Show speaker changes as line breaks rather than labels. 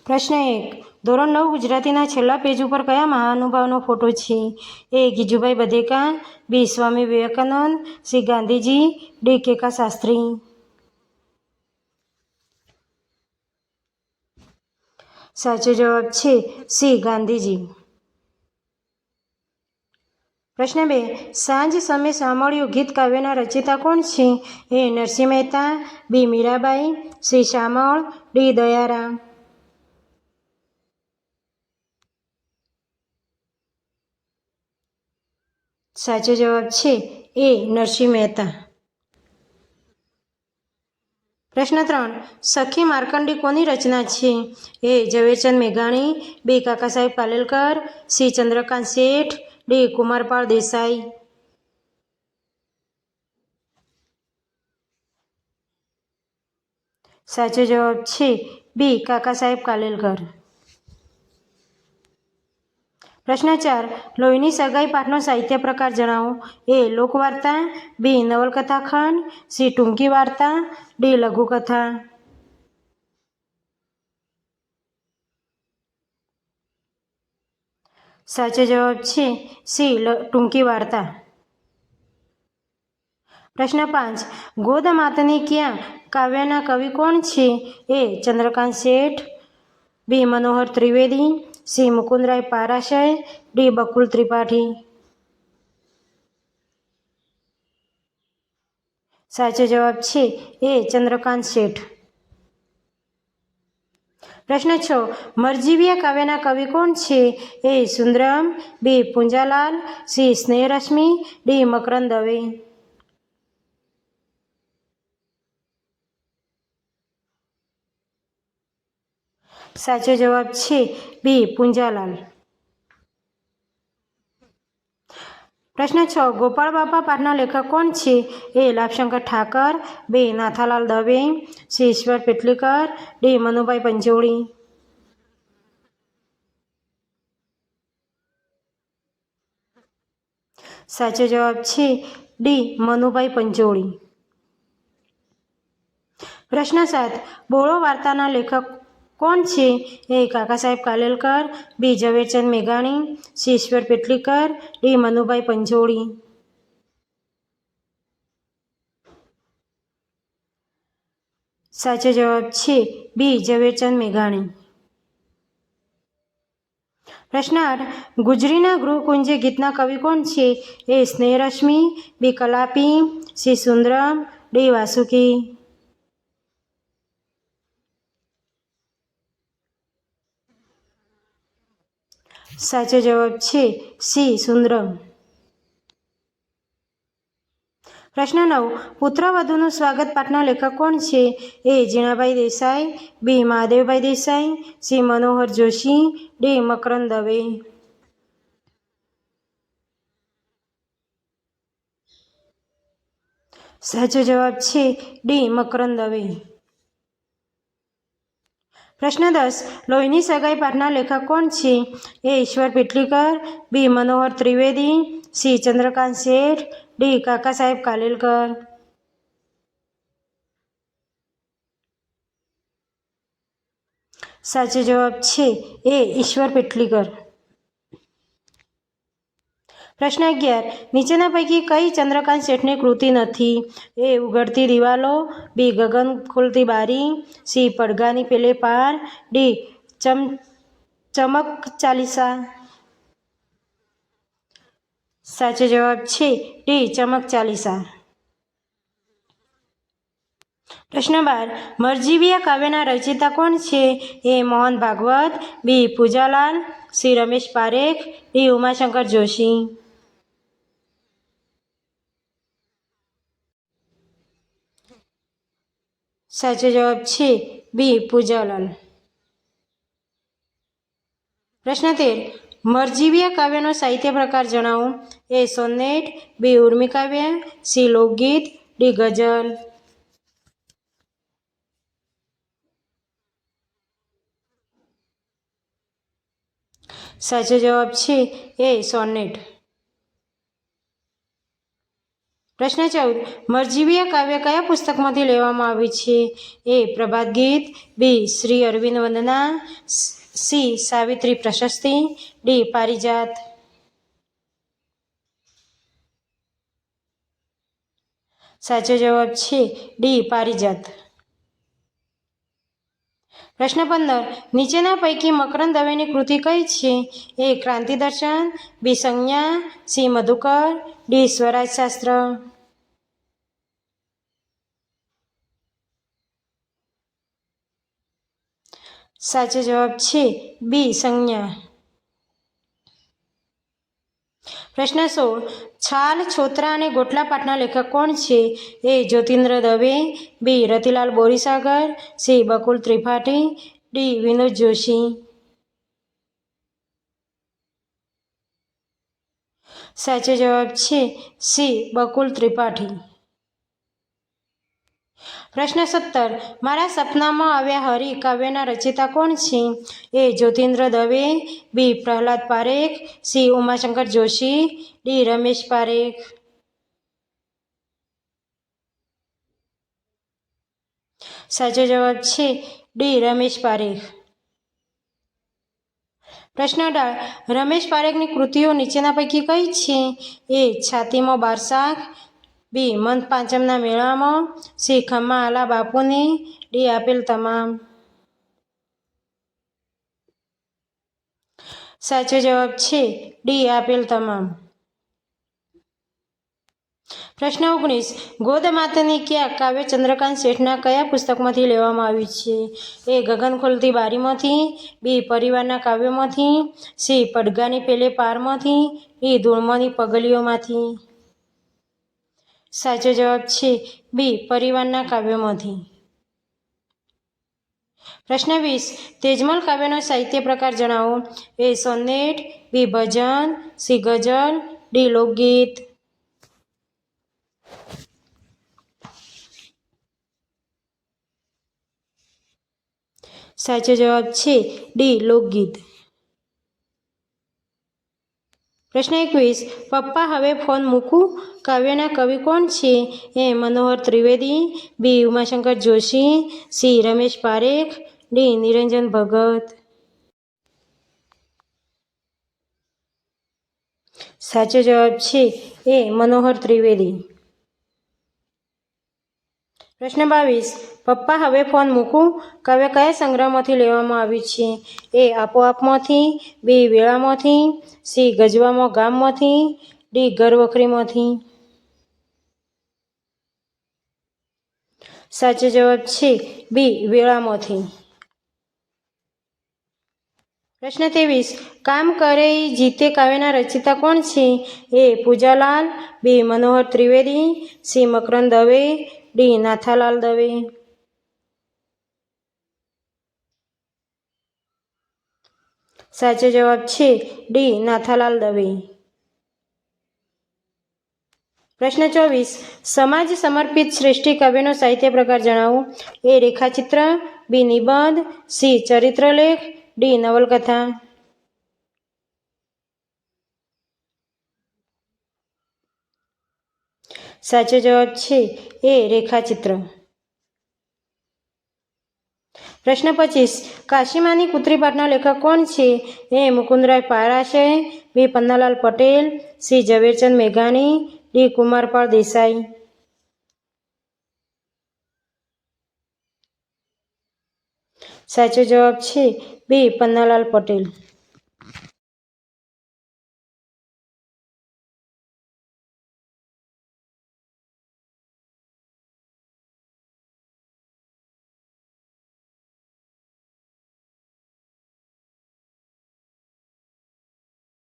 પ્રશ્ન 1. ધોરણ 9 ગુજરાતીના છેલ્લા પેજ ઉપર કયા મહાનુભાવનો ફોટો છે? એ. ગિજુભાઈ બધેકા, બી. સ્વામી વિવેકાનંદ, સી. ગાંધીજી, ડી. કેકા શાસ્ત્રી. સાચો જવાબ છે સી. ગાંધીજી. પ્રશ્ન 2. સાંજ સમે સાંભળ્યું ગીત કાવ્યના રચયિતા કોણ છે? એ. નરસિંહ મહેતા, બી. મીરાબાઈ, સી. શામળ, ડી. દયારામ. સાચો જવાબ છે એ. નરસિંહ મહેતા. પ્રશ્ન 3. સખી માર્કંડી કોની રચના છે? એ. ઝવેરચંદ મેઘાણી, બી. કાકા સાહેબ કાલેલકર, સી. ચંદ્રકાંત શેઠ, ડી. કુમારપાળ દેસાઈ. સાચો જવાબ છે બી. કાકા સાહેબ કાલેલકર. પ્રશ્ન 4. લોહીની સગાઈ પાઠનો સાહિત્ય પ્રકાર જણાવો. એ. લોકવાર્તા, બી. નવલકથા ખંડ, સી. ટૂંકી વાર્તા, ડી. લઘુકથા. સાચો જવાબ છે સી. ટૂંકી વાર્તા. પ્રશ્ન 5. ગોદ માતની ક્યાં કાવ્યના કવિ કોણ છે? એ. ચંદ્રકાંત શેઠ, બી. મનોહર ત્રિવેદી, સી. મુકુંદરાય પારાશય, ડી. બકુલ ત્રિપાઠી. સાચો જવાબ છે એ. ચંદ્રકાંત શેઠ. પ્રશ્ન 6. મરજીવિયા કાવ્યના કવિ કોણ છે? એ. સુંદરમ, બી. પુંજાલાલ, સી. સ્નેહરશ્મિ, ડી. મકરંદ દવે. સાચો જવાબ છે બી. પુંજાલાલ. પ્રશ્ન 6. ગોપાળ બાપા પાઠના લેખક કોણ છે? એ. લાભશંકર ઠાકર, બી. નાથાલાલ દવે, સી. ઈશ્વર પેટલીકર, ડી. મનુભાઈ પંચોળી. સાચો જવાબ છે ડી. મનુભાઈ પંચોળી. પ્રશ્ન 7. બોળો વાર્તાના લેખક કોણ છે? એ. કાકા સાહેબ કાલેલકર, બી. ઝવેરચંદ મેઘાણી, સી. ઈશ્વર પેટલીકર, ડી. મનુભાઈ પંચોળી. સાચો જવાબ છે બી. ઝવેરચંદ મેઘાણી. પ્રશ્ન 8. ગુજરીના ગૃહકુંજે ગીતના કવિ કોણ છે? એ. સ્નેહરશ્મિ, બી. કલાપી, સી. સુંદરમ, ડી. વાસુકી. સાચો જવાબ છે સી. સુંદરમ. પ્રશ્ન 9. પુત્રવધુનું સ્વાગત પાઠના લેખક કોણ છે? એ. જીણાભાઈ દેસાઈ, બી. મહાદેવભાઈ દેસાઈ, સી. મનોહર જોશી, ડી. મકરંદ દવે. સાચો જવાબ છે ડી. મકરંદ દવે. પ્રશ્ન 10. લોહીની સગાઈ પાઠના લેખક કોણ છે? એ. ઈશ્વર પેટલીકર, બી. મનોહર ત્રિવેદી, સી. ચંદ્રકાંત શેઠ, ડી. કાકા સાહેબ કાલેલકર. સાચો જવાબ છે એ. ઈશ્વર પેટલીકર. પ્રશ્ન 11. નીચેના પૈકી કઈ ચંદ્રકાંત શેઠની કૃતિ નથી? એ. ઉઘડતી દિવાલો, બી. ગગન ખુલતી બારી, સી. પડઘાની પેલે પાર, ડી. ચમક ચાલીસા. સાચો જવાબ છે ડી. ચમક ચાલીસા. પ્રશ્ન 12. મરજીવિયા કાવ્યના રચયિતા કોણ છે? એ. મોહન ભાગવત, બી. પૂજાલાલ, સી. રમેશ પારેખ, ડી. ઉમાશંકર જોશી. સાચો જવાબ છે બી. પૂજાલાલ. પ્રશ્ન 13. મરજીવિયા કાવ્યનો સાહિત્ય પ્રકાર જણાવો. એ. સોનેટ, બી. ઉર્મી કાવ્ય, સી. લોકગીત, ડી. ગઝલ. સાચો જવાબ છે એ. સોનેટ. પ્રશ્ન 14. મરજીવીય કાવ્ય કયા પુસ્તકમાંથી લેવામાં આવ્યું છે? એ. પ્રભાત ગીત, બી. શ્રી અરવિંદ વંદના, સી. સાવિત્રી પ્રશસ્તિ, ડી. પારિજાત. સાચો જવાબ છે ડી. પારિજાત. પ્રશ્ન 15. નીચેના પૈકી મકરંદ દવેની કૃતિ કઈ છે? એ. ક્રાંતિ દર્શન, બી. સંજ્ઞા, સી. મધુકર, ડી. સ્વરાજ શાસ્ત્ર. સાચો જવાબ છે બી. સંજ્ઞા. પ્રશ્ન 16. છાલ, છોતરા અને ગોટલા પાઠના લેખક કોણ છે? એ. જ્યોતિન્દ્ર દવે, બી. રતિલાલ બોરીસાગર, સી. બકુલ ત્રિપાઠી, ડી. વિનોદ જોશી. સાચો જવાબ છે સી. બકુલ ત્રિપાઠી. પ્રશ્ન 17. મારા સપનામાં આવ્યા હરી કાવ્યના રચયિતા કોણ છે? એ. જ્યોતિન્દ્ર દવે, બી. પ્રહલાદ પારેખ, સી. ઉમાશંકર જોશી, ડી. રમેશ પારેખ. સાચો જવાબ છે ડી. રમેશ પારેખ. પ્રશ્ન 18. રમેશ પારેખની કૃતિઓ નીચેના પૈકી કઈ છે? એ. છાતીમાં બારશાખ, બી. મંથ પાંચમના મેળામાં, સી. ખમ્મા આલા બાપુની, ડી. આપેલ તમામ. સાચો જવાબ છે ડી. આપેલ તમામ. પ્રશ્ન 19. ગોદ માતની ક્યાં કાવ્ય ચંદ્રકાંત શેઠના કયા પુસ્તકમાંથી લેવામાં આવ્યું છે? એ. ગગન ખુલતી બારીમાંથી, બી. પરિવારના કાવ્યોમાંથી, સી. પડઘાની પેલે પારમાંથી, ડી. ધૂળમાંની પગલીઓમાંથી. સાચો જવાબ છે બી. પરિવારના કાવ્યોમાંથી. પ્રશ્ન 20. તેજમલ કાવ્યનો સાહિત્ય પ્રકાર જણાવો. એ. સોનેટ, બી. ભજન, સી. ગઝલ, ડી. લોકગીત. સાચો જવાબ છે ડી. લોકગીત. પ્રશ્ન 21. પપ્પા હવે ફોન મૂકું કાવ્યના કવિ કોણ છે? એ. મનોહર ત્રિવેદી, બી. ઉમાશંકર જોશી, સી. રમેશ પારેખ, ડી. નિરંજન ભગત. સાચો જવાબ છે એ. મનોહર ત્રિવેદી. પ્રશ્ન 22. પપ્પા હવે ફોન મૂકું કાવ્ય કયા સંગ્રહમાંથી લેવામાં આવ્યું છે? એ. આપોઆપમાંથી, બી. વેળામાંથી, સી. ગજવામાં ગામમાંથી, ડી. ઘરવખરીમાંથી. સાચો જવાબ છે બી. વેળામાંથી. પ્રશ્ન 23. કામ કરે જીતે કાવ્યના રચયિતા કોણ છે? એ. પૂજાલાલ, બી. મનોહર ત્રિવેદી, સી. મકરંદ દવે, ડી. નાથાલાલ દવે. સાચો જવાબ છે ડી. નાથાલાલ દવે. પ્રશ્ન 24. સમાજ સમર્પિત શ્રેષ્ઠી કાવ્યનો સાહિત્ય પ્રકાર જણાવો. એ. રેખાચિત્ર, બી. નિબંધ, સી. ચરિત્રલેખ, ડી. નવલકથા. સાચો જવાબ છે એ. રેખાચિત્ર. પ્રશ્ન 25. કાશીમાની પુત્રી પાઠના લેખક કોણ છે? એ. મુકુંદરાય પારાશર, બી. પન્નાલાલ પટેલ, સી. ઝવેરચંદ મેઘાણી, ડી. કુમારપાળ દેસાઈ. સાચો જવાબ છે બી. પન્નાલાલ પટેલ.